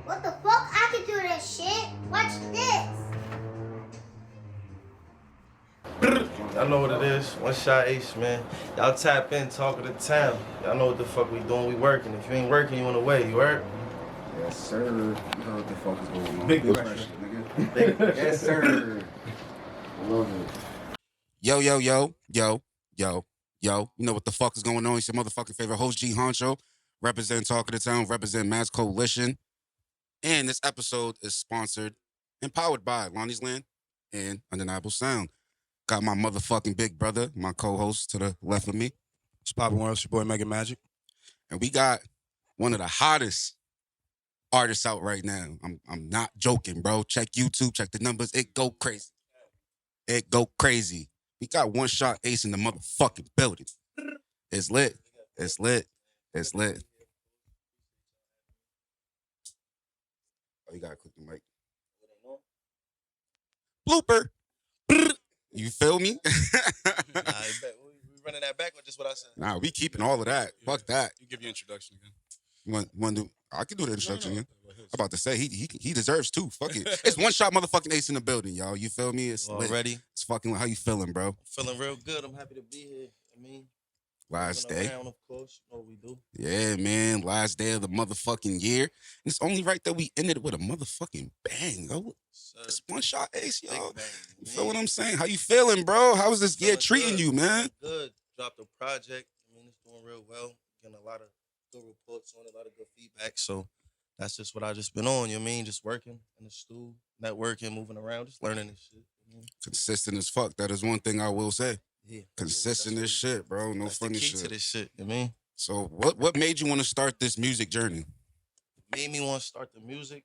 What the fuck? I can do this shit. Watch this. Y'all know what it is. One shot ace, man. Y'all tap in, talk of the town. Y'all know what the fuck we doing. We working. If you ain't working, you on the way. You heard? Yes, sir. You know what the fuck is going on. Big pressure, nigga. Yes, sir. Love it. Yo. You know what the fuck is going on? It's your motherfucking favorite host, G Honcho. Represent Talk of the Town, represent Mass Coalition. And this episode is sponsored and powered by Lonnie's Land and Undeniable Sound. Got my motherfucking big brother, my co-host to the left of me. It's Poppin' World, it's your boy Mega Magic. And we got one of the hottest artists out right now. I'm not joking, bro. Check YouTube, check the numbers. It go crazy. It go crazy. We got One Shot Ace in the motherfucking building. It's lit. It's lit. It's lit. Oh, you gotta click the mic. Blooper. You feel me? We running that back or just what I said? Nah, we keeping all of that. Fuck that. You give your introduction again. I can do the introduction again. I'm about to say he deserves two. Fuck it. It's One Shot motherfucking Ace in the building, y'all. You feel me? It's lit. Ready? It's fucking lit. How you feeling, bro? Feeling real good. I'm happy to be here. Last day. Around, of course. You know what we do. Yeah, man. Last day of the motherfucking year. And it's only right that we ended it with a motherfucking bang. Yo. It's One Shot Ace, yo. You feel what I'm saying? How you feeling, bro? How was this year treating you, man? Good. Dropped a project. It's doing real well. Getting a lot of good reports on it, a lot of good feedback. So that's just what I just been on, just working in the stool, networking, moving around, just learning this shit. Consistent as fuck. That is one thing I will say. Yeah. Consistent as shit, bro. No that's funny the key shit. To this shit, So what made you want to start this music journey? Made me want to start the music.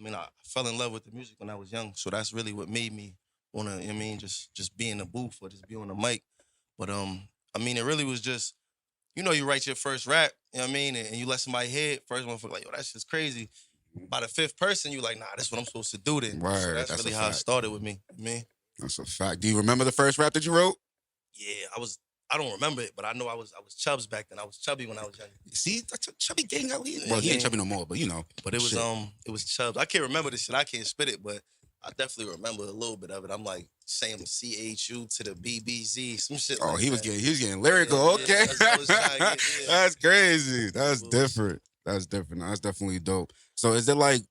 I fell in love with the music when I was young. So that's really what made me want to, just be in the booth or just be on the mic. But it really was just, you write your first rap, and you let somebody hear it, first one for like, yo, that's just crazy. By the fifth person, you like, nah, that's what I'm supposed to do then. Right, so that's really how it started with me. That's a fact. Do you remember the first rap that you wrote? Yeah, I don't remember it, but I know I was Chubbs back then. I was chubby when I was young. See, that's a chubby gang out here. Well, he ain't chubby no more, but But it was Chubbs. I can't remember this shit. I can't spit it, but I definitely remember a little bit of it. I'm like saying CHU to the BBZ, some shit. Oh, like he that. was getting lyrical. Okay, that's crazy. That's different. That's different. That's definitely dope. So is there like,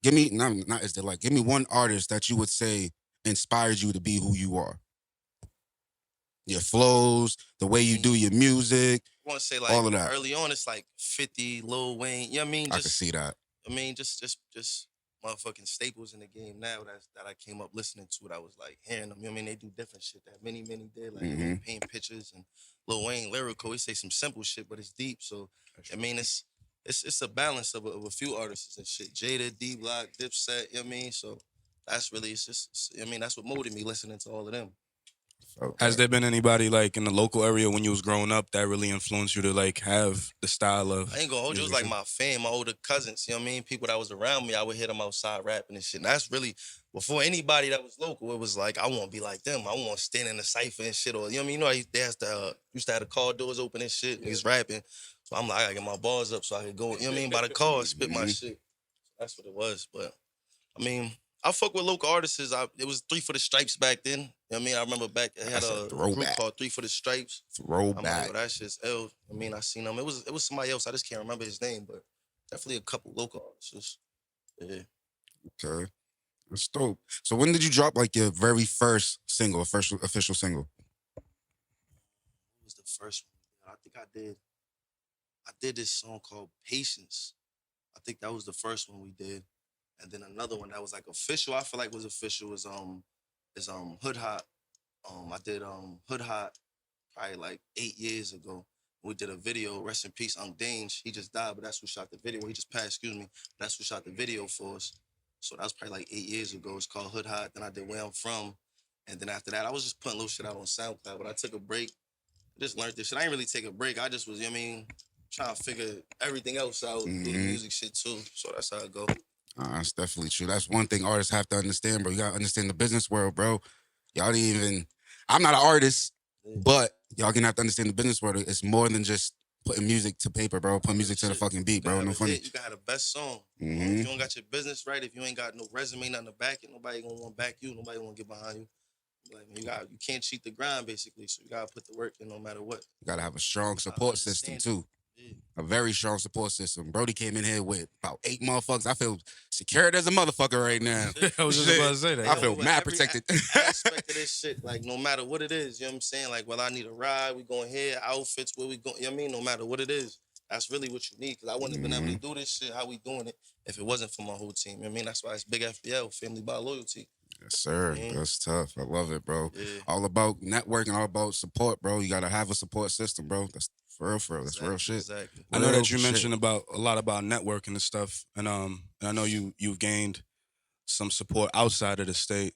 give me one artist that you would say inspired you to be who you are? Your flows, the way you do your music. I want to say like all of that. Early on, it's like 50, Lil Wayne. You know what I mean? I can see that. Just motherfucking staples in the game now that I came up listening to it. I was like hearing them. You know what I mean? They do different shit that many did, like paint pictures and Lil Wayne lyrical. He say some simple shit, but it's deep. So it's a balance of a few artists and shit. Jada, D Block, Dipset. You know what I mean? So that's really that's what molded me listening to all of them. Okay. Has there been anybody like in the local area when you was growing up that really influenced you to like have the style of? I ain't gonna hold you. It was like my fam, my older cousins. You know what I mean? People that was around me, I would hear them outside rapping and shit. And that's really before anybody that was local. It was like I want to be like them. I want to stand in the cipher and shit. Or you know what I mean? They used to have the car doors open and shit. Niggas rapping. So I'm like, I gotta get my bars up so I could go. You know what I mean? By the car, and spit my shit. That's what it was. But I fuck with local artists. It was 3 for the Stripes back then. You know what I mean? I remember back, it had a group called 3 for the Stripes. Throwback. I'm like, that shit's ill. I seen them. It was somebody else. I just can't remember his name, but definitely a couple local artists. Yeah. Okay. That's dope. So when did you drop like your very first single, official single? What was the first one? I think I did this song called Patience. I think that was the first one we did. And then another one that was like official, I feel like was official is Hood Hot. I did Hood Hot probably like 8 years ago. We did a video, rest in peace, Dange. He just died, but that's who shot the video. He just passed, excuse me. That's who shot the video for us. So that was probably like 8 years ago. It's called Hood Hot. Then I did Where I'm From. And then after that, I was just putting little shit out on SoundCloud, but I took a break. I just learned this shit. I didn't really take a break. I just was, trying to figure everything else out, do the music shit too. So that's how it go. That's definitely true. That's one thing artists have to understand, bro. You gotta understand the business world, bro. Y'all didn't even. I'm not an artist, but y'all gonna have to understand the business world. It's more than just putting music to paper, bro. Putting music to the Shit. fucking beat, bro. You No gotta have a funny. hit, you gotta have the best song. Mhm. If you don't got your business right, if you ain't got no resume, nothing to back it, nobody gonna want to back you. Nobody gonna get behind you. Like you can't cheat the grind basically. So you gotta put the work in no matter what. You gotta have a strong I support system understand too. it. A very strong support system. Brody came in here with about 8 motherfuckers. I feel secured as a motherfucker right now. I was just Shit. about to say that. I yeah. feel With mad every protected. aspect of this shit, like no matter what it is, you know what I'm saying? Like, well, I need a ride, we going here, outfits, where we going, you know what I mean? No matter what it is, that's really what you need. Cause I wouldn't have been able to do this shit, how we doing it, if it wasn't for my whole team. You know what I mean? That's why it's big FBL, family by loyalty. Yes, sir. Mhm. That's tough. I love it, bro. Yeah. All about networking, all about support, bro. You gotta have a support system, bro. That's for real, for real. That's real shit. Exactly. I know Real that you shit. mentioned about a lot about networking and stuff, and I know you've gained some support outside of the state.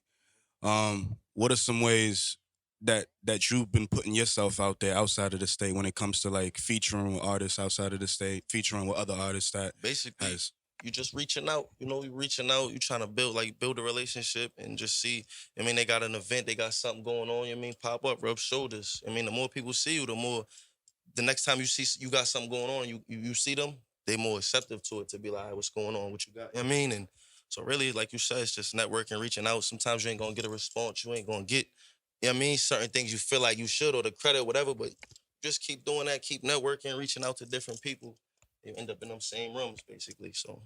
What are some ways that you've been putting yourself out there outside of the state when it comes to like featuring with artists outside of the state, featuring with other artists that Basically, has you just reaching out. You know, you reaching out. You trying to build a relationship and just see. I mean, they got an event, they got something going on. You know what I mean, pop up, rub shoulders. I mean, the more people see you, the next time you see you got something going on, you see them, they more receptive to it to be like, hey, what's going on, what you got? You know what I mean? And so really, like you said, it's just networking, reaching out. Sometimes you ain't gonna get a response. You ain't gonna get, you know what I mean, certain things you feel like you should or the credit, whatever, but just keep doing that, keep networking, reaching out to different people. You end up in them same rooms, basically. So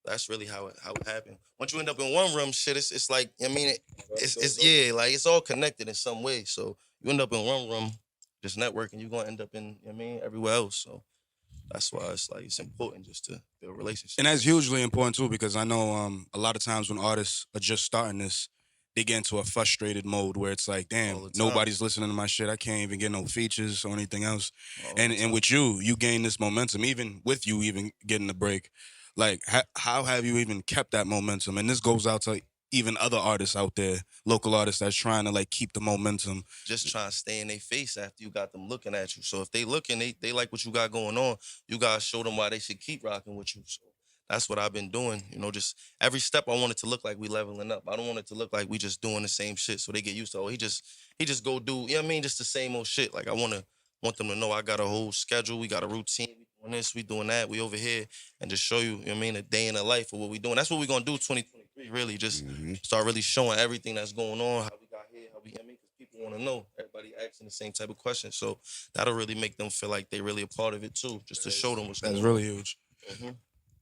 that's really how it happened. Once you end up in one room, shit, it's like, I mean, it's yeah, like it's all connected in some way. So you end up in one room, just networking, you're gonna end up in, you know what I mean, everywhere else. So that's why it's like it's important just to build relationships. and that's hugely important too because I know a lot of times when artists are just starting this, they get into a frustrated mode where it's like, All damn, the time. nobody's listening to my shit. I can't even get no features or anything else. All the And time. with you gain this momentum, even with you even getting the break. Like, how have you even kept that momentum? And this goes out to even other artists out there, local artists that's trying to like keep the momentum. Just trying to stay in their face after you got them looking at you. So if they looking, they like what you got going on, you gotta show them why they should keep rocking with you. So that's what I've been doing. You know, just every step I want it to look like we leveling up. I don't want it to look like we just doing the same shit. So they get used to, oh, he just go do, you know what I mean? Just the same old shit. Like I want them to know I got a whole schedule, we got a routine, we doing this, we doing that, we over here, and just show you, you know what I mean, a day in the life of what we doing. That's what we gonna do 2023, really. Just start really showing everything that's going on, how we got here, how we, you know what I mean? Because people wanna know. Everybody asking the same type of questions. So that'll really make them feel like they really a part of it too, just to show them what's going That's on. really huge. Mhm.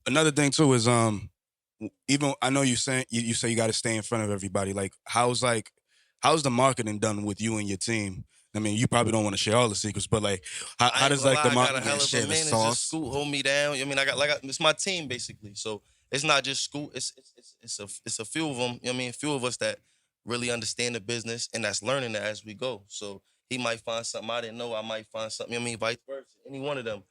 Another thing too is even I know you say you say you got to stay in front of everybody. Like how's the marketing done with you and your team? I mean, you probably don't want to share all the secrets, but like how I ain't does gonna like the lie, I got a marketing hell of share a the man. It's sauce? just Scoot hold me down. I mean, it's my team basically. So it's not just Scoot. It's a few of them. You know what I mean, a few of us that really understand the business and that's learning it as we go. So he might find something I didn't know. I might find something. You know what I mean, vice versa. Any one of them.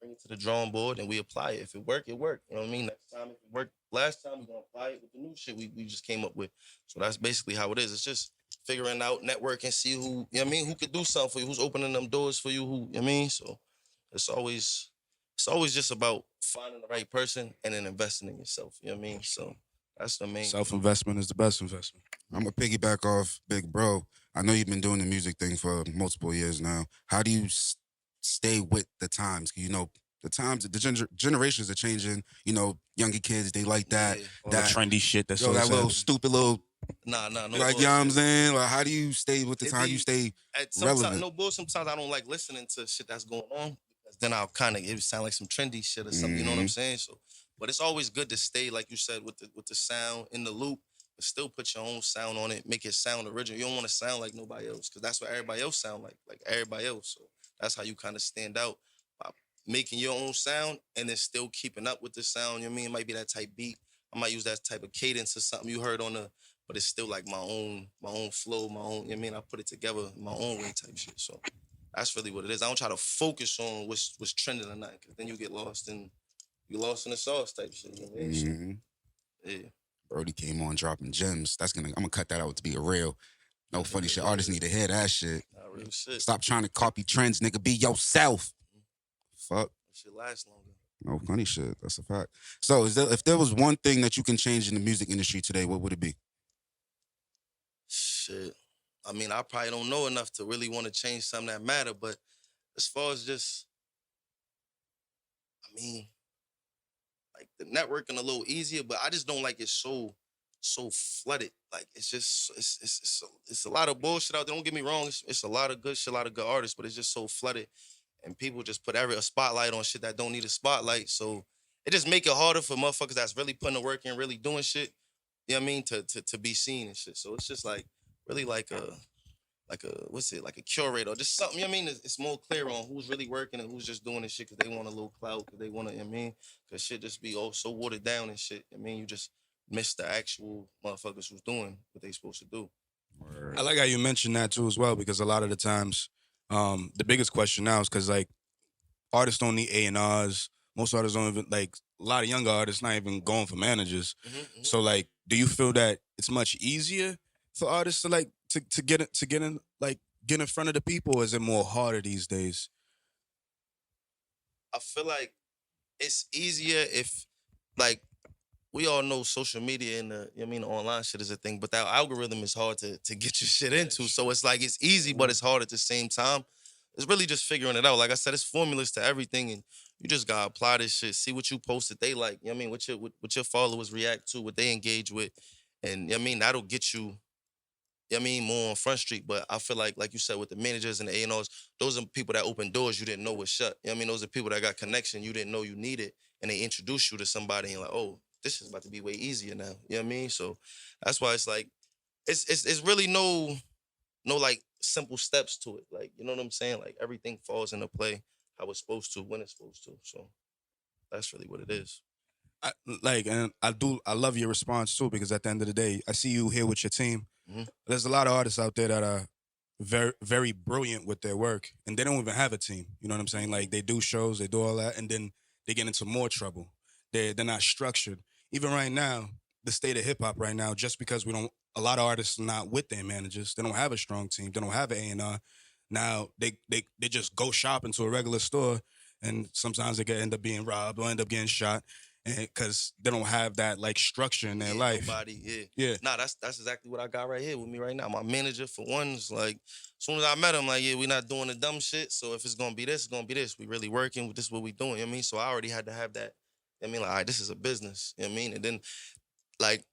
Bring it to the drawing board and we apply it. If it work, it work. You know what I mean? Next time, if it worked last time, we're gonna apply it with the new shit we just came up with. So that's basically how it is. It's just figuring out, networking, see who, you know what I mean, who could do something for you, who's opening them doors for you, who, you know what I mean? So it's always just about finding the right person and then investing in yourself. You know what I mean? So that's the main self investment is the best investment. I'm gonna piggyback off Big Bro. I know you've been doing the music thing for multiple years now. How do you stay with the times? You know, the times, the generations are changing. You know, younger kids, they like that. Yeah. All the trendy shit that's Yo, that little stupid little, no like, you know bullshit. what I'm saying? Like, how do you stay with the It time? How do you be- stay Sometimes relevant? no bull. Sometimes I don't like listening to shit that's going on because then I'll kind of it sound like some trendy shit or something. You know what I'm saying? So, but it's always good to stay like you said with the sound in the loop, but still put your own sound on it. Make it sound original. You don't want to sound like nobody else because that's what everybody else sound like everybody else. So that's how you kind of stand out by making your own sound and then still keeping up with the sound. You know what I mean? It might be that type beat. I might use that type of cadence or something you heard on the, but it's still like my own flow, my own, you know what I mean? I put it together my own way type shit. So that's really what it is. I don't try to focus on what's trending or not, because then you get lost in the sauce type shit. You know what I mean? So, yeah. Brody came on dropping gems. I'm gonna cut that out to be a real. No funny shit. Artists need to hear that shit. Not real shit. Stop trying to copy trends, nigga. Be yourself. Fuck. That shit lasts longer. No funny shit. That's a fact. So, if there was one thing that you can change in the music industry today, what would it be? Shit. I mean, I probably don't know enough to really want to change something that matter, but as far as just I mean, like the networking a little easier, but I just don't like it so flooded. Like it's just it's a lot of bullshit out there. Don't get me wrong, it's a lot of good shit, a lot of good artists, but it's just so flooded, and people just put a spotlight on shit that don't need a spotlight. So it just make it harder for motherfuckers that's really putting the work in, really doing shit. You know what I mean? To be seen and shit. So it's just like really like a what's it like a curator or just something. You know what I mean? It's more clear on who's really working and who's just doing this shit because they want a little clout, because they want to. You know what I mean, because shit just be all so watered down and shit. I mean, you just miss the actual motherfuckers who's doing what they supposed to do. I like how you mentioned that too as well, because a lot of the times, the biggest question now is because like artists don't need A&Rs. Most artists don't even like a lot of younger artists not even going for managers. So like, do you feel that it's much easier for artists to like to get in like get in front of the people, or is it more harder these days? I feel like it's easier if like we all know social media and the, you know what I mean, the online shit is a thing, but that algorithm is hard to get your shit into. So it's like it's easy, but it's hard at the same time. It's really just figuring it out. Like I said, it's formulas to everything, and you just gotta apply this shit. See what you post that they like. You know what I mean? What your followers react to, what they engage with, and you know what I mean, that'll get you. You know what I mean, more on Front Street. But I feel like you said, with the managers and the A&Rs, those are people that open doors you didn't know was shut. You know what I mean? Those are people that got connection you didn't know you needed, and they introduce you to somebody, and you're like, oh, this is about to be way easier now. You know what I mean? So that's why it's like it's really no like simple steps to it. Like, you know what I'm saying? Like everything falls into play how it's supposed to, when it's supposed to. So that's really what it is. I, like, and I love your response too, because at the end of the day, I see you here with your team. Mhm. There's a lot of artists out there that are very brilliant with their work, and they don't even have a team. You know what I'm saying? Like they do shows, they do all that, and then they get into more trouble. They're not structured. Even right now, the state of hip hop right now, just because we don't, a lot of artists are not with their managers. They don't have a strong team. They don't have an A&R. Now they just go shop into a regular store, and sometimes they can end up being robbed or end up getting shot, because they don't have that like structure in their Yeah, life. nobody, yeah. Yeah. Nah, that's exactly what I got right here with me right now. My manager, for one, is like, as soon as I met him, like, yeah, we not doing the dumb shit. So if it's gonna be this, it's gonna be this. We really working. This is what we doing. You know what I mean? So I already had to have that. You know what I mean, like, all right, this is a business. You know what I mean? And then like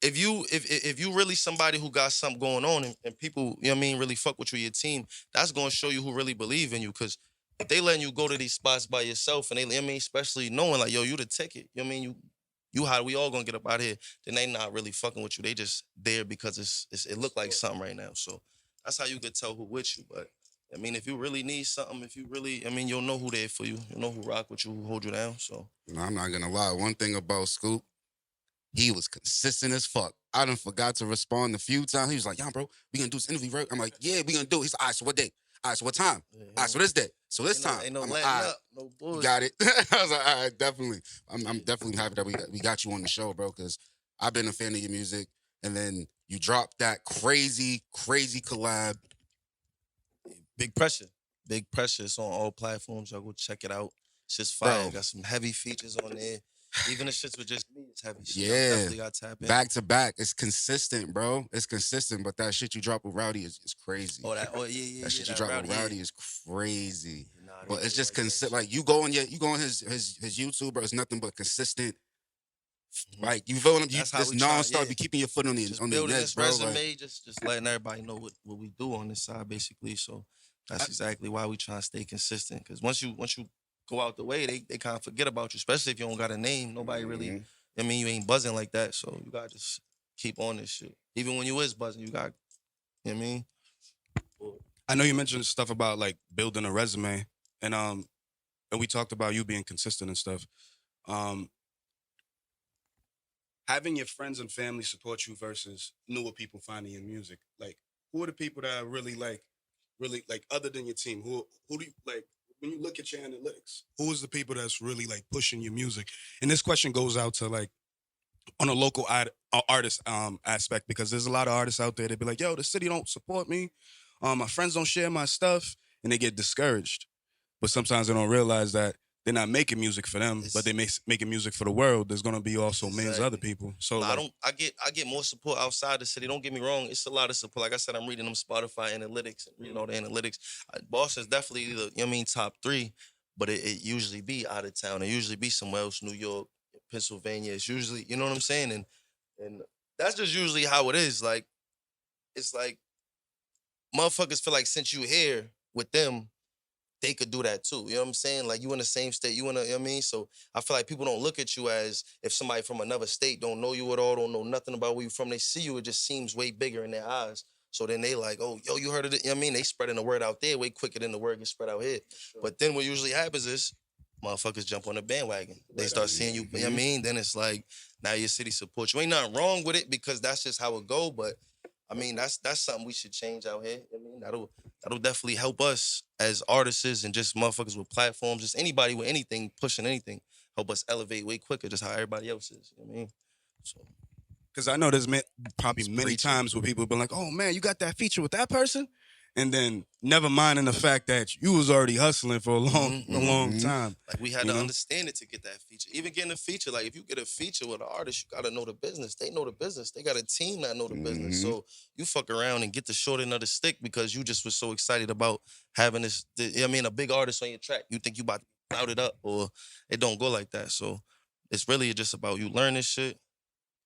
if you really somebody who got something going on, and people, you know what I mean, really fuck with you, your team, that's gonna show you who really believe in you. Cause if they letting you go to these spots by yourself, and they, you know what I mean, especially knowing like, yo, you the ticket, you know what I mean, you how we all gonna get up out here, then they not really fucking with you. They just there because it look like something right now. So that's how you could tell who with you. But I mean, if you really need something, if you really, I mean, you'll know who there for you. You'll know who rock with you, who hold you down. So No, I'm not gonna lie. One thing about Scoop, he was consistent as fuck. I done forgot to respond a few times. He was like, "Yeah, bro, we gonna do this interview, right?" I'm like, "Yeah, we gonna do it." He's like, "All right, so what day? All right, so what time? yeah, All right, so this day. So this time." ain't no I'm like, letting "All right, up, no you bullshit. got it." I was like, "All right, definitely." I'm definitely happy that we got you on the show, bro, because I've been a fan of your music, and then you dropped that crazy collab. Big pressure. Big pressure. It's on all platforms. Y'all go check it out. It's just fire. Bro. Got some heavy features on there. Even the shits with just me, it's heavy shit. Y'all Yeah. definitely got to tap in. Back to back. It's consistent, bro. It's consistent, but that shit you drop with Rowdy is crazy. Oh, yeah. That shit you that drop Rowdy, with Rowdy yeah. is crazy. Nah, they But it's really just like that consistent. shit. Like you go on his YouTube, bro. It's nothing but consistent. Mhm. Like you feel him. You That's how just we try, nonstop. yeah. Be keeping your foot on the Just on the building neck, this bro. resume, Like, just letting everybody know what we do on this side, basically. So that's exactly why we try to stay consistent. Because once you go out the way, they kind of forget about you, especially if you don't got a name. Nobody really, mhm. I mean, you ain't buzzing like that. So you gotta just keep on this shit. Even when you is buzzing, you got, you know what I mean? I know you mentioned stuff about like building a resume, and we talked about you being consistent and stuff. Um, Having your friends and family support you versus newer people finding your music. Like, who are the people that are really like, other than your team? Who do you like when you look at your analytics? Who is the people that's really like pushing your music? And this question goes out to like on a local artist aspect, because there's a lot of artists out there that be like, yo, the city don't support me. My friends don't share my stuff, and they get discouraged. But sometimes they don't realize that they're not making music for them, but they making music for the world. There's gonna be also millions of other Exactly. people. So Nah, like, I get more support outside the city. Don't get me wrong, it's a lot of support. Like I said, I'm reading them Spotify analytics and reading all the analytics. Boston's definitely the, you know what I mean, top 3. but it usually be out of town. It usually be somewhere else, New York, Pennsylvania. It's usually, you know what I'm saying? And that's just usually how it is. Like, it's like motherfuckers feel like since you here with them, they could do that too. You know what I'm saying? Like you in the same state, you know what I mean? So I feel like people don't look at you as if somebody from another state don't know you at all, don't know nothing about where you from. They see you, it just seems way bigger in their eyes. So then they like, oh, yo, you heard of it? You know what I mean? They spreading the word out there way quicker than the word gets spread out here. Sure. But then what usually happens is motherfuckers jump on the bandwagon. They start seeing you, you know what I mean? Then it's like, now your city supports you. Ain't nothing wrong with it because that's just how it go. But I mean, that's something we should change out here. I mean, that'll definitely help us as artists and just motherfuckers with platforms, just anybody with anything, pushing anything, help us elevate way quicker, just how everybody else is. You know what I mean? So. Because I know there's probably many times where people have been like, oh man, you got that feature with that person? And then never minding the fact that you was already hustling for a long time. Like we had to understand it to get that feature. Even getting a feature, like if you get a feature with an artist, you gotta know the business. They know the business. They got a team that know the business. So you fuck around and get the short end of the stick because you just was so excited about having this, a big artist on your track. You think you about to cloud it up, or it don't go like that. So it's really just about you learn this shit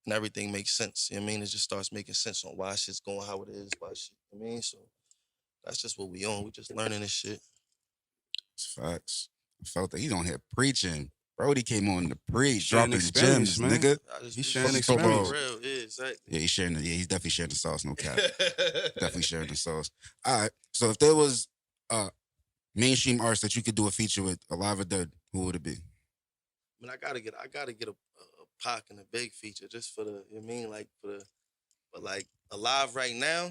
and everything makes sense. You know what I mean? It just starts making sense on why shit's going how it is, why shit, you know what I mean? So that's just what we on. We just learning this shit. It's facts. I felt that he's on here preaching. Brody came on to preach, Sharing dropping experience, gems, man. nigga. He's sharing experience. Real. Yeah, exactly. Yeah, he's definitely sharing the sauce, no cap. Definitely sharing the sauce. All right. So if there was mainstream artist that you could do a feature with, alive or dead, who would it be? I mean, I gotta get a Pac and a big feature just for the, you know what I mean? Like but like alive right now.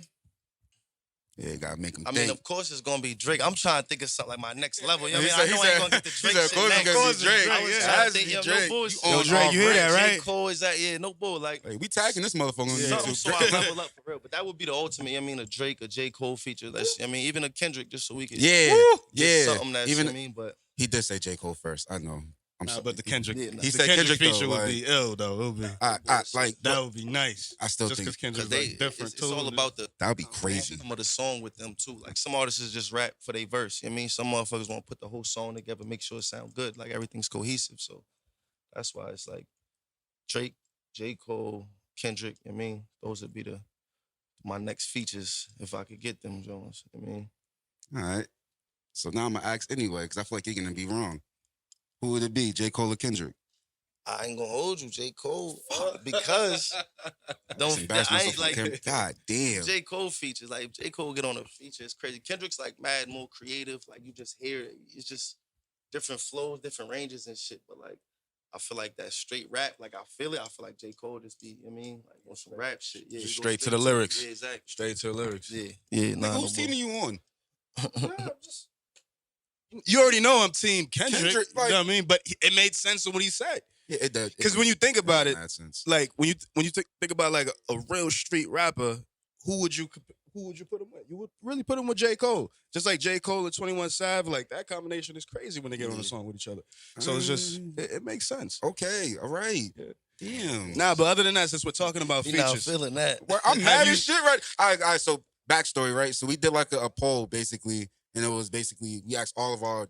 Yeah, gotta make him I think. mean, of course it's gonna be Drake. I'm trying to think of something like my next level. You know what I He mean? I know I ain't gonna get the Drake said, shit of course next. it's gonna be Drake. I was Yeah, trying to it has to think, be yo, Drake. no bullshit. You Yo, Drake, you hear that, right? J. Cole, is that, yeah, no bull. Like, Hey, we tagging this motherfucker on something YouTube. so I level up for real. But that would be the ultimate, I mean, a Drake, a J. Cole feature. That's, I mean, even a Kendrick, just so we could get something that's, Even, you know what I mean? But he did say J. Cole first. I know. I'm sorry. But the Kendrick, he said Kendrick feature though, would like, be ill though. It would be that would be nice. I still just think Kendrick's they, like different it's all about the that would be crazy. Some of the song with them too. Like some artists just rap for their verse. You know what I mean, some motherfuckers want to put the whole song together, make sure it sound good, like everything's cohesive. So that's why it's like Drake, J. Cole, Kendrick. You know what I mean, those would be my next features if I could get them, Jones. You know what I mean, All right. So now I'm gonna ask anyway because I feel like you're gonna be wrong. Who would it be, J. Cole or Kendrick? I ain't gonna hold you, J. Cole, because I ain't like God damn. J. Cole features. Like J. Cole get on a feature, it's crazy. Kendrick's like mad more creative. Like you just hear it. It's just different flows, different ranges and shit. But like I feel like that straight rap, like I feel it. I feel like J. Cole just be, you know what I mean, like on some rap shit. Yeah, just straight to the lyrics. Yeah, exactly. Straight to the lyrics. Yeah. Nah, whose team are you on? You already know I'm Team Kendrick. Like, you know what I mean? But it made sense of what he said. Yeah, it does. Because when you think about it, sense. like when you think about like a real street rapper, who would you put him with? You would really put him with J. Cole. Just like J. Cole and 21 Savage, like that combination is crazy when they get on a song with each other. So it's just it makes sense. Okay, all right. Yeah. Damn. Nah, but other than that, since we're talking about You're not features, feeling that. Well, I'm mad as shit, right? All right, so backstory, right? So we did like a poll basically, and it was basically we asked all of our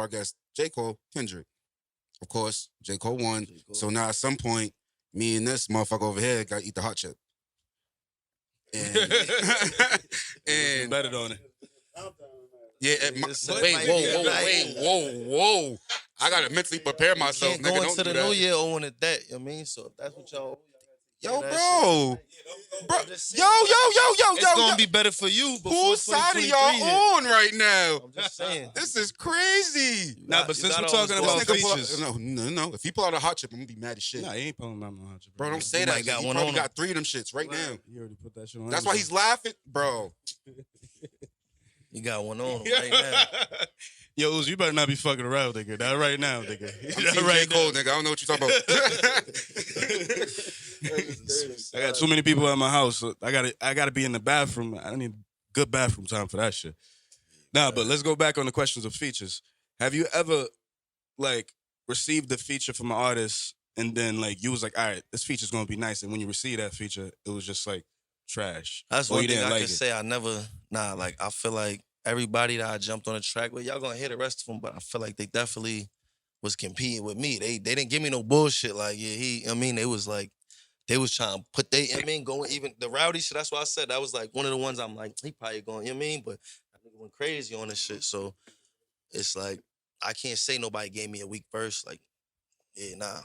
guests, J. Cole, Kendrick. Of course, J. Cole won. J. Cole. So now at some point, me and this motherfucker over here gotta eat the hot chip. And betted on it. Yeah, whoa. I gotta mentally prepare myself. Can't go into the new year owing a debt, you know what I mean? So if that's what y'all Yo, bro. It's Yo. gonna be better for you. Whose side are y'all on right now? I'm just saying. This is crazy. Nah, but since we're talking about features, no. If he pull out a hot chip, I'm gonna be mad as shit. Nah, he ain't pulling out no hot chip. Bro, don't say that. He probably got 3 of them shits right now. You already put that shit on. That's why he's laughing, bro. You got one on right now. Yo, Uzi, you better not be fucking around, nigga. Not right now, nigga. I'm right Cole, nigga. I don't know what you're talking about. I got too many people at my house. So I gotta be in the bathroom. I need good bathroom time for that shit. Nah, but let's go back on the questions of features. Have you ever like received a feature from an artist and then like you was like, all right, this feature's gonna be nice, and when you receive that feature, it was just like trash. That's one thing I like can say. I never, like I feel like everybody that I jumped on the track with, y'all gonna hear the rest of them, but I feel like they definitely was competing with me. They didn't give me no bullshit like, yeah, I mean, they was like, they was trying to put I mean, going even the rowdy shit, that's why I said that was like one of the ones I'm like, he probably going, you know what I mean? But that nigga went crazy on this shit. So it's like, I can't say nobody gave me a weak verse. Like, yeah, nah.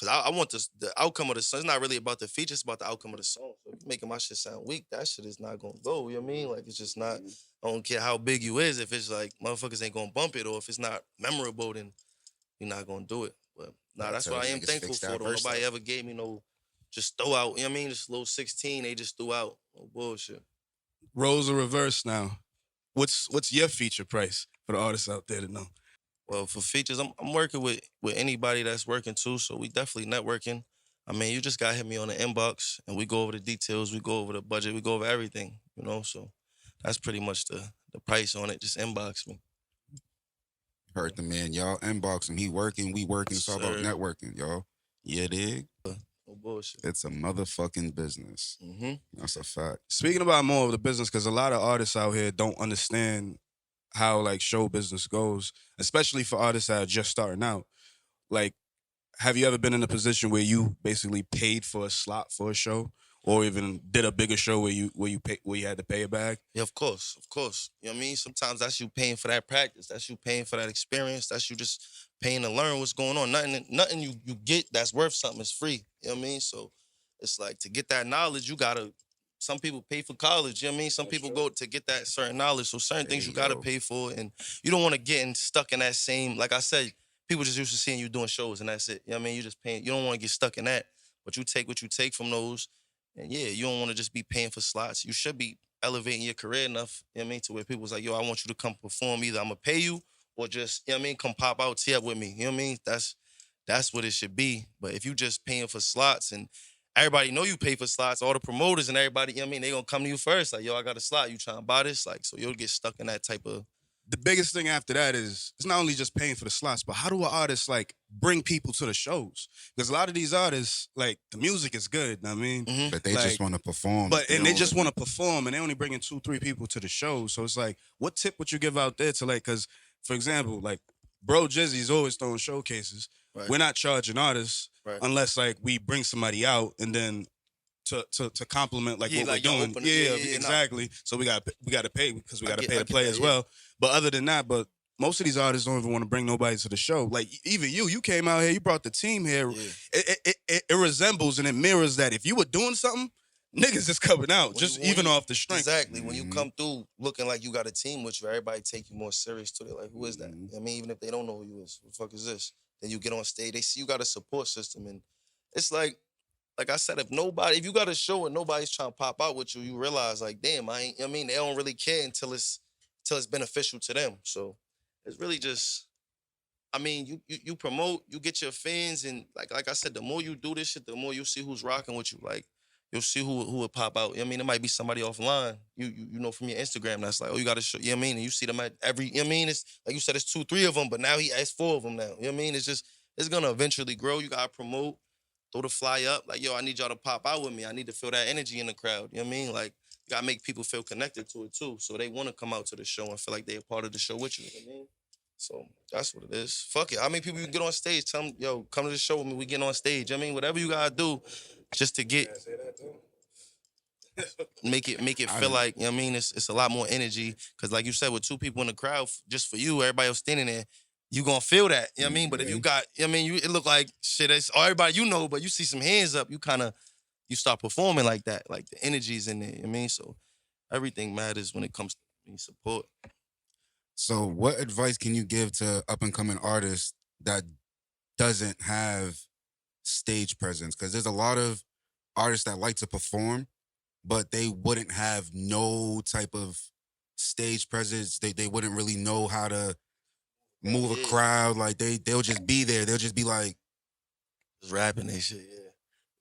Cause I want the outcome of the song. It's not really about the feature, it's about the outcome of the song. So if you're making my shit sound weak, that shit is not gonna go. You know what I mean? Like it's just not. I don't care how big you is. If it's like motherfuckers ain't gonna bump it, or if it's not memorable, then you're not gonna do it. But nah, that's what I am thankful for. Though nobody ever gave me no just throw out. You know what I mean? Just a little 16, they just threw out. No bullshit. Roles are reversed now. What's your feature price for the artists out there to know? Well, for features, I'm working with anybody that's working too. So we definitely networking. I mean, you just gotta hit me on the inbox and we go over the details, we go over the budget, we go over everything, you know. So that's pretty much the price on it. Just inbox me. Heard the man, y'all. Inbox him. He working, we working. It's all about Sir. networking, y'all. Yeah, dig? No bullshit. It's a motherfucking business. That's a fact. Speaking about more of the business, because a lot of artists out here don't understand how like show business goes, especially for artists that are just starting out. Like, have you ever been in a position where you basically paid for a slot for a show, or even did a bigger show where you had to pay it back? Yeah, of course, of course. You know what I mean? Sometimes that's you paying for that practice. That's you paying for that experience. That's you just paying to learn what's going on. Nothing you get that's worth something is free. You know what I mean? So it's like to get that knowledge, you gotta. Some people pay for college. You know what I mean? Some people go to get that certain knowledge. So certain things you gotta pay for, and you don't want to get stuck in that same. Like I said, people just used to seeing you doing shows, and that's it. You know what I mean? You just paying. You don't want to get stuck in that, but you take what you take from those. And yeah, you don't want to just be paying for slots. You should be elevating your career enough, you know what I mean, to where people's like, yo, I want you to come perform. Either I'm gonna pay you or just, you know what I mean, come pop out, tee up with me. You know what I mean? That's what it should be. But if you just paying for slots and everybody know you pay for slots, all the promoters and everybody, you know what I mean, they gonna come to you first. Like, yo, I got a slot. You trying to buy this? Like, so you'll get stuck in that type of. The biggest thing after that is it's not only just paying for the slots, but how do an artist like bring people to the shows? Because a lot of these artists, like the music is good, I mean, but they just want to perform. But and they just want to perform, and they only bringing 2-3 people to the show. So it's like, what tip would you give out there to like? Because for example, like Bro Jizzy's always throwing showcases. Right. We're not charging artists Right. unless like we bring somebody out and then. To compliment like what like, we're doing, yeah, exactly. So we got to pay because we got to pay to play as well. But other than that, but most of these artists don't even want to bring nobody to the show. Like even you came out here, you brought the team here. Yeah. It resembles and it mirrors that if you were doing something, niggas is coming out just even off the strength. Exactly. When you come through looking like you got a team with you, everybody take you more serious to it. Like, who is that? I mean, even if they don't know who you is, who the fuck is this? Then you get on stage, they see you got a support system, and it's like I said, if you got a show and nobody's trying to pop out with you, you realize like, damn, I ain't. I mean, they don't really care until it's beneficial to them. So it's really just, I mean, you promote, you get your fans, and like I said, the more you do this shit, the more you see who's rocking with you. Like you'll see who would pop out. I mean, it might be somebody offline. You know from your Instagram that's like, oh, you got to show. You know what I mean? And you see them at every. You know what I mean? It's like you said, it's 2-3 of them, but now he has 4 of them now. You know what I mean? It's gonna eventually grow. You gotta promote. Throw the fly up, like, yo, I need y'all to pop out with me. I need to feel that energy in the crowd. You know what I mean? Like, you gotta make people feel connected to it too. So they wanna come out to the show and feel like they're a part of the show with you. You know what I mean? So that's what it is. Fuck it. How many people you get on stage? Tell them, yo, come to the show with me. We getting on stage. You know what I mean? Whatever you gotta do just to get make it feel like, you know what I mean, it's a lot more energy. Cause like you said, with 2 people in the crowd, just for you, everybody else standing there, you gonna feel that, you know what I mean? But if you got, you know what I mean, it look like shit, it's everybody you know, but you see some hands up, you start performing like that, like the energy's in there, you know what I mean? So everything matters when it comes to support. So what advice can you give to up-and-coming artists that doesn't have stage presence? Because there's a lot of artists that like to perform, but they wouldn't have no type of stage presence. They wouldn't really know how to move a crowd. Like they'll just be there. They'll just be like just rapping and shit, yeah.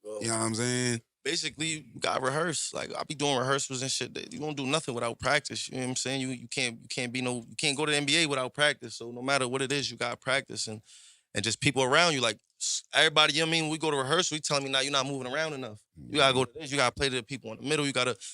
Well, you know what I'm saying? Basically, you gotta rehearse. Like I be doing rehearsals and shit. You don't do nothing without practice. You know what I'm saying? You can't go to the NBA without practice. So no matter what it is, you gotta practice and just people around you. Like everybody, you know what I mean? When we go to rehearsal, we telling me now you're not moving around enough. You gotta go to this. You gotta play to the people in the middle.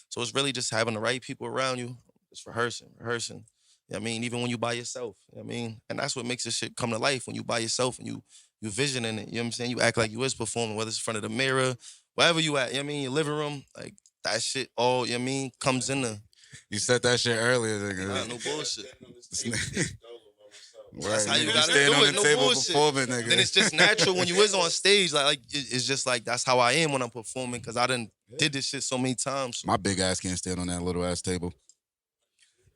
So it's really just having the right people around you. just rehearsing. You know what I mean, even when you by yourself, you know what I mean, and that's what makes this shit come to life when you by yourself and you visioning it. You know what I'm saying? You act like you is performing, whether it's in front of the mirror, wherever you at. You know what I mean, your living room, like that shit. All you know what I mean comes in the. You said that shit earlier, Nah, nigga. no bullshit. Right, That's how you nigga, gotta stand do on it. the No table bullshit. performing, nigga. Then it's just natural when you is on stage. It's just like that's how I am when I'm performing because I done did this shit so many times. My big ass can't stand on that little ass table.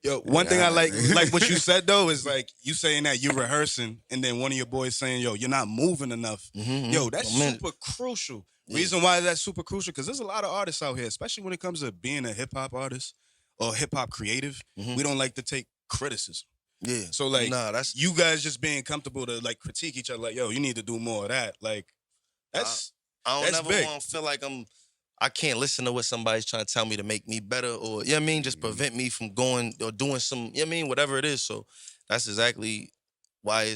Yo, one thing I Yeah, nigga. like what you said though, is like you saying that you rehearsing, and then one of your boys saying, "Yo, you're not moving enough." Yo, that's super crucial. Yeah. Reason why that's super crucial because there's a lot of artists out here, especially when it comes to being a hip hop artist or hip hop creative. We don't like to take criticism. Yeah. So like, nah, that's you guys just being comfortable to like critique each other, like, "Yo, you need to do more of that." Like, that's I don't that's never big. want to feel like I can't listen to what somebody's trying to tell me to make me better or, you know what I mean, just prevent me from going or doing some, you know what I mean, whatever it is. So that's exactly why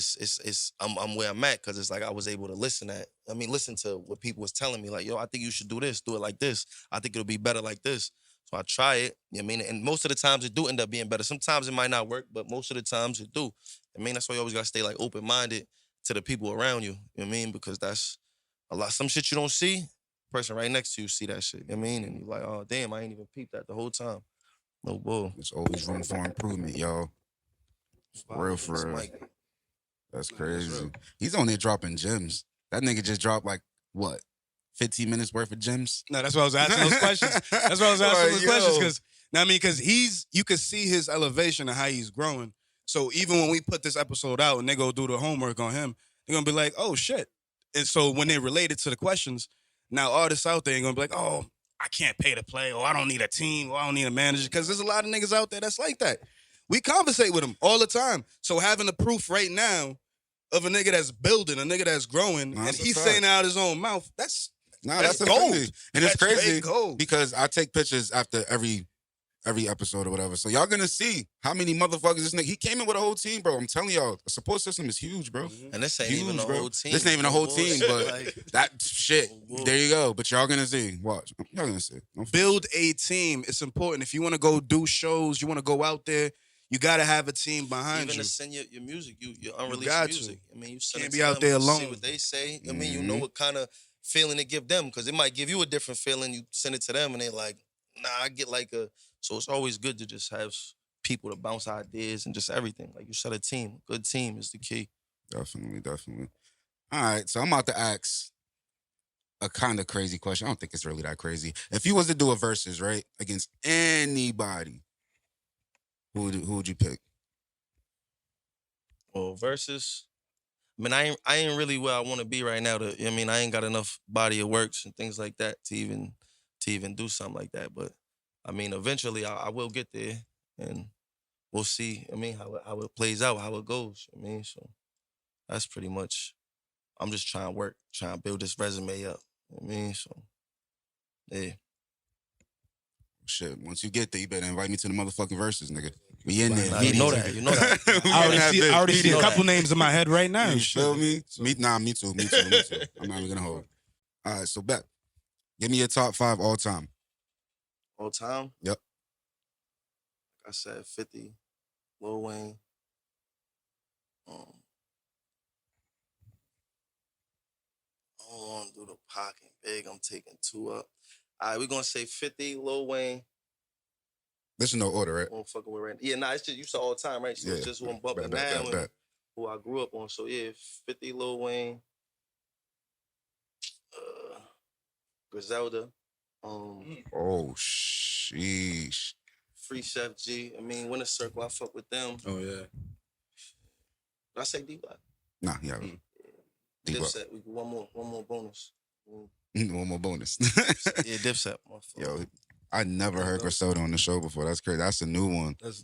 I'm where I'm at because it's like I was able to listen to what people was telling me like, yo, I think you should do it like this. I think it'll be better like this. So I try it, you know what I mean? And most of the times it do end up being better. Sometimes it might not work, but most of the times it do. I mean, that's why you always got to stay like open-minded to the people around you, you know what I mean? Because that's some shit you don't see, person right next to you see that shit. You know what I mean? And you're like, oh damn, I ain't even peeped that the whole time. No bull. There's always room for improvement, y'all. For real, for real. That's crazy. He's on there dropping gems. That nigga just dropped like what? 15 minutes worth of gems? No, that's why I was asking those questions. That's why I was asking those questions because because you could see his elevation and how he's growing. So even when we put this episode out and they go do the homework on him, they're gonna be like, oh shit. And so when they relate it to the questions, now artists out there are gonna be like, oh, I can't pay to play, or I don't need a team, or I don't need a manager, because there's a lot of niggas out there that's like that. We conversate with them all the time. So having the proof right now of a nigga that's building, a nigga that's growing, and he's saying it out his own mouth, that's that's gold. Crazy. And it's That's crazy gold. because I take pictures after every episode or whatever. So y'all gonna see how many motherfuckers this nigga. He came in with a whole team, bro. I'm telling y'all, the support system is huge, bro. And this ain't Huge, even a bro. whole team. This ain't even a whole team, but like, that shit. There you go. But y'all gonna see. Watch. Y'all gonna see. Build a team. It's important. If you want to go do shows, you want to go out there, you gotta have a team behind even you. to send your music, your unreleased got music. to. I mean, you send Can't it be to out them, there you alone. see what they say. I mean, you know what kind of feeling it give them because it might give you a different feeling. You send it to them and they're like, nah, I get like a. So it's always good to just have people to bounce ideas and just everything. Like you said, a team. Good team is the key. Definitely. All right, so I'm about to ask a kind of crazy question. I don't think it's really that crazy. If you was to do a versus, right, against anybody, who would you pick? Well, versus. I mean, I ain't really where I want to be right now. I mean, I ain't got enough body of works and things like that to even do something like that. But I mean, eventually I will get there, and we'll see. I mean, how it plays out, how it goes. I mean, so that's pretty much. I'm just trying to work, trying to build this resume up. I mean, so yeah. Shit, once you get there, you better invite me to the motherfucking verses, nigga. We in there. Nah, you know that. You know that. I already see a couple names in my head right now. You feel me? Me too. I'm not even gonna hold. All right, so bet. Give me your top 5 all time. All time? Yep. Like I said, 50, Lil Wayne. I don't want to do the pocket big. I'm taking 2 up. All right, we're going to say 50, Lil Wayne. This is no order, right? Won't fucking with right. Yeah, nah, it's just, you saw all the time, right? So it's just one bumping now and who I grew up on. So yeah, 50, Lil Wayne. Griselda. Oh, sheesh. Free Chef G. I mean, Winner Circle, I fuck with them. Oh yeah. Did I say D-Block? Nah, yeah. Dipset. We one more bonus. One more bonus. Yeah, Dipset. Yo, I never heard Griselda on the show before. That's crazy. That's a new one. As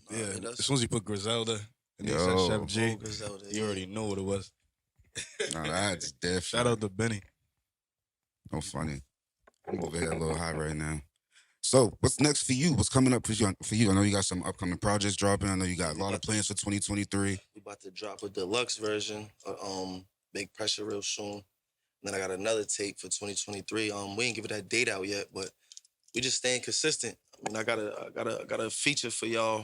soon as you put Griselda and you said Chef G, you already know what it was. Nah, that's different. Shout out to Benny. Oh, funny. I'm over here a little high right now. So, what's next for you? What's coming up for you? I know you got some upcoming projects dropping. I know you got a lot of plans for 2023. We about to drop a deluxe version of Big Pressure real soon. And then I got another tape for 2023. We ain't give that date out yet, but we just staying consistent. I mean, I got a feature for y'all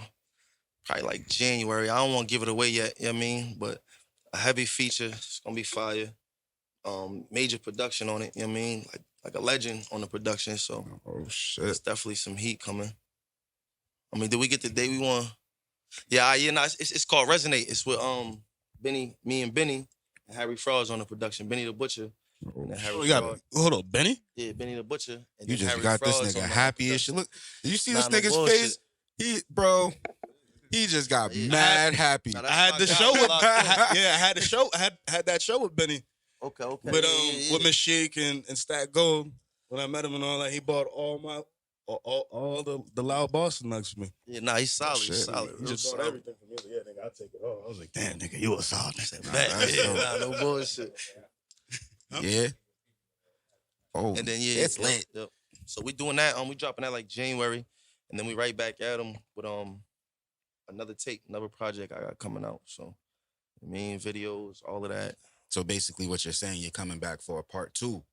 probably like January. I don't want to give it away yet, you know what I mean? But a heavy feature, it's gonna be fire. Major production on it, you know what I mean? Like a legend on the production, so Oh shit. there's definitely some heat coming. I mean, did we get the day we want? Yeah, yeah, no, it's called Resonate. It's with Benny, me and Benny, and Harry Fraud's on the production. Benny the Butcher, and then Harry Oh, you got Fraud. hold on, Benny. Yeah, Benny the Butcher. And You then just Harry got this Fraud's nigga on the happy as shit. production. Look, did you see Nah, this no nigga's bullshit. face? He just got Yeah. mad happy. Nah, I had my the guy. show with Locked in. I had the show. I had that show with Benny Okay. with Yeah. with Mashik and Stat Gold. When I met him and all that, he bought all the loud Boston nugs for me. Yeah, nah, he's solid. Shit. He's solid. He Real just bought solid. everything for me. Like, yeah, nigga, I'll take it all. I was like, damn, nigga, you a solid nigga. Bet. that's Yeah, dope. nah, no bullshit. Yeah. Oh, And then yeah, it's yep, lit. yep. So we doing that. We dropping that like January, and then we right back at them with another tape, another project I got coming out. So, videos, all of that. So basically, what you're saying, you're coming back for a part 2.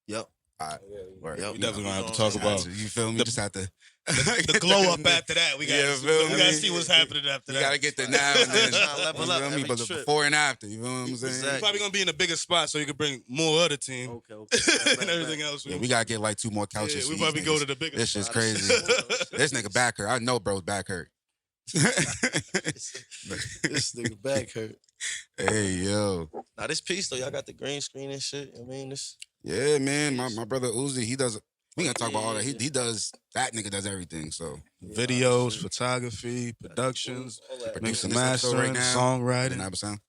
Yep. All right. Word. Yep. We definitely gonna have to We talk gonna- about You feel me? the- Just have to the glow up after that. We Yeah, gotta, feel we gotta me? see what's happening after You that. gotta get the now and then. Tryna level You up feel me? every But the trip. before and after, you know what I'm saying? Exactly. We're probably gonna be in a bigger spot so you can bring more other team Okay. and everything else. Yeah, we gotta get like 2 more couches. Yeah, for we these probably go niggas. to the bigger This shit's spot. crazy. This nigga back hurt. I know bro's back hurt. This nigga back hurt. Hey yo. Now this piece though, y'all got the green screen and shit. This. Yeah, man. My brother Uzi, he does. We gonna talk about all that. Yeah. He does. That nigga does everything. So Videos, photography, productions, All that. mix and Producing this episode mastering, songwriting. Naba sound.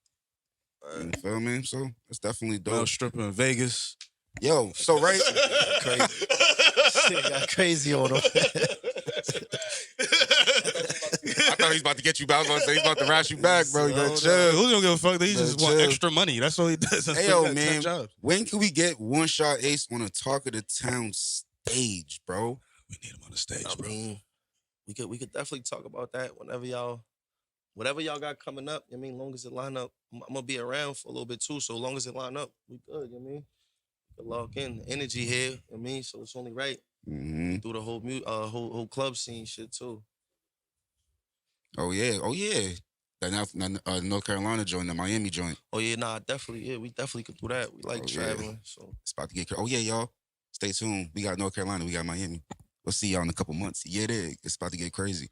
You feel me? So it's definitely Mel dope. stripper in Vegas. Yo, so right. Crazy. Shit got crazy on him. I thought he was about to get you back. I was about to say he's about to rash you back, bro. You gotta Who's chill. gonna give a fuck? He just want chill. extra money. That's all he does. Hey He yo, got 10 man. jobs. When can we get One Shot Ace on a Talk of the Town stage, bro? We need him on the stage, I bro. mean, we could definitely talk about that whatever y'all got coming up. Long as it line up, I'm gonna be around for a little bit too. So long as it line up, we good. We could lock in energy here. So it's only right. Mm-hmm. Do the whole club scene shit too. Oh yeah. That North Carolina joint, the Miami joint. Oh yeah, nah, definitely. Yeah, we definitely could do that. We like Oh, yeah. traveling, so It's about to get crazy. Oh yeah, y'all. Stay tuned. We got North Carolina. We got Miami. We'll see y'all in a couple months. Yeah, it's about to get crazy.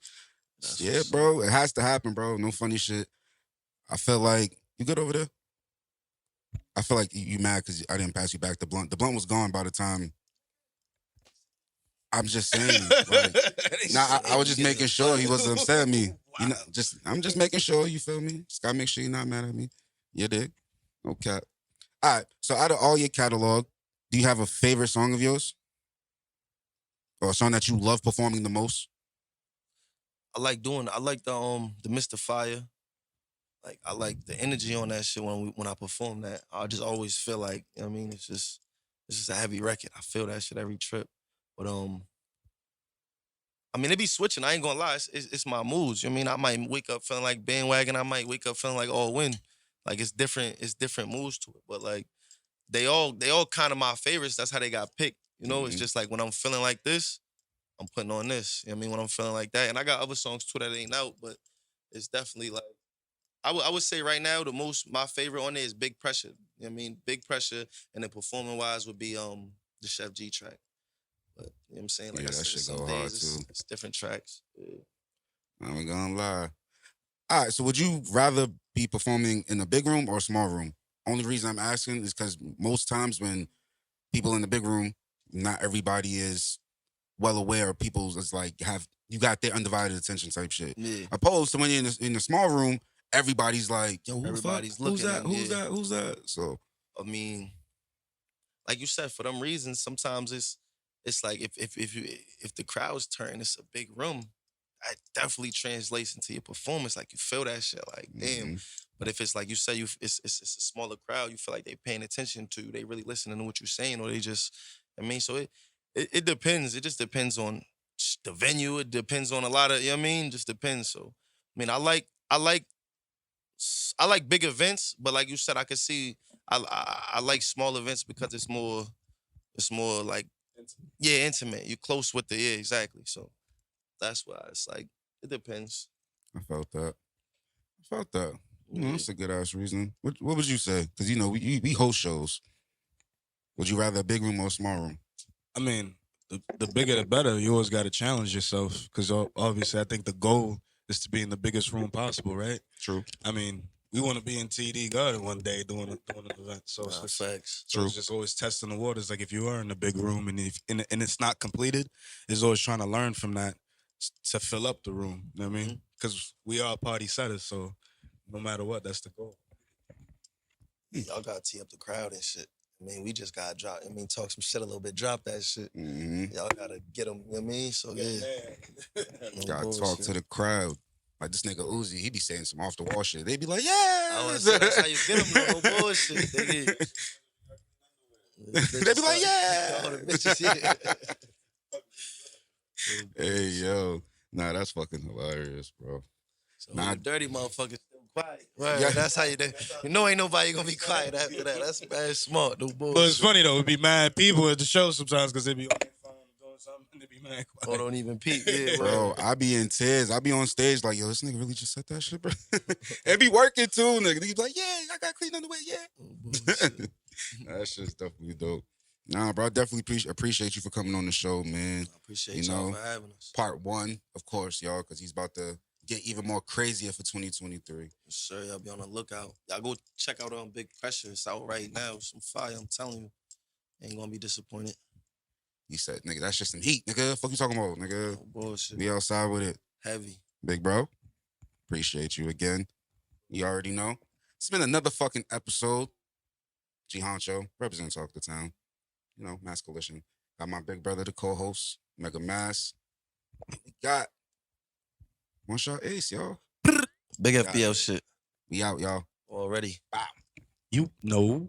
that's Yeah, what's bro. It has to happen, bro. No funny shit. I feel like you good over there. I feel like you mad because I didn't pass you back the blunt. The blunt was gone by the time. I'm just saying. Like, I was just making sure he wasn't upset at me. You know, I'm just making sure. You feel me? Just gotta make sure you're not mad at me. You dig? Okay. All right. So out of all your catalog, do you have a favorite song of yours, or a song that you love performing the most? I like the Mr. Fire. Like I like the energy on that shit when I perform that. I just always feel like, it's just a heavy record. I feel that shit every trip. But it be switching. I ain't gonna lie. It's my moods. I might wake up feeling like bandwagon. I might wake up feeling like all win. Like it's different moods to it. But like they all kind of my favorites. That's how they got picked. It's just like when I'm feeling like this, I'm putting on this. When I'm feeling like that. And I got other songs too that ain't out, but it's definitely like I would say right now my favorite on there is Big Pressure. Big Pressure, and then performing wise would be the Chef G track. But you know what I'm saying? Like Yeah, I that said, shit some go days hard, it's, too. it's different tracks. Yeah. I ain't gonna lie. All right, so would you rather be performing in a big room or a small room? Only reason I'm asking is because most times when people in the big room, not everybody is well aware of people's. It's like you got their undivided attention type shit. Yeah. Opposed to when you're in the small room, everybody's like, yo, Everybody's who's looking that? and Who's yeah. that? Who's that? So Like you said, for them reasons, sometimes it's like if the crowd's turn, it's a big room. That definitely translates into your performance. Like you feel that shit. Like damn. But if it's like you say, it's a smaller crowd. You feel like they paying attention to you. They really listening to what you're saying, or they just. So it depends. It just depends on the venue. It depends on a lot of. Just depends. So I like big events, but like you said, I could see I like small events because it's more like intimate. You're close with the exactly. So that's why it's like it depends. I felt that. You know, that's a good ass reason. What would you say? Because you know we host shows. Would you rather a big room or a small room? I mean, the bigger the better. You always got to challenge yourself because obviously I think the goal is to be in the biggest room possible, right? True. I mean, we want to be in TD Garden one day doing an event. So it's just, facts. so it's just always testing the waters. Like if you are in a big room and it's not completed, it's always trying to learn from that to fill up the room. You know what I mean? Because we are party setters, so no matter what, that's the goal. Y'all gotta tee up the crowd and shit. I mean, we just gotta drop. I mean, talk some shit a little bit. Drop that shit. Y'all gotta get them. You know what I mean? So yeah. Gotta talk to the crowd. Like this nigga Uzi, he be saying some off the wall shit. They be like, yeah. Oh, that's how you get them. No bullshit. They be like, yeah. All the bitches, yeah. Hey yo, nah, that's fucking hilarious, bro. So nah, dirty motherfuckers still quiet. Right, yeah, that's how you do. You know, ain't nobody gonna be quiet after that. That's bad smart. No bullshit. But it's funny though, it'd be mad people at the show sometimes because they be on their phone doing something and they be mad quiet. Or don't even peep, yeah, bro. I be in tears. I be on stage like, yo, this nigga really just said that shit, bro. It be working too, nigga. He be like, yeah, I got clean on the way, yeah. That shit's definitely dope. Nah, bro, I definitely appreciate you for coming on the show, man. I appreciate y'all for having us. Part 1, of course, y'all, because he's about to get even more crazier for 2023. Sure, y'all be on the lookout. Y'all go check out Big Pressure. It's out right now. Some fire, I'm telling you. Ain't gonna be disappointed. He said, nigga, that's just some heat, nigga. Fuck you talking about, nigga? No bullshit. We outside with it. Heavy. Big bro, appreciate you again. You already know. It's been another fucking episode. G Honcho, represent Talk the Town. You know, Mass Coalition. Got my big brother, the co-host, Mega Mass. We got One Shot Ace, y'all. Big FBL shit. We out, y'all. Already. Wow. You know.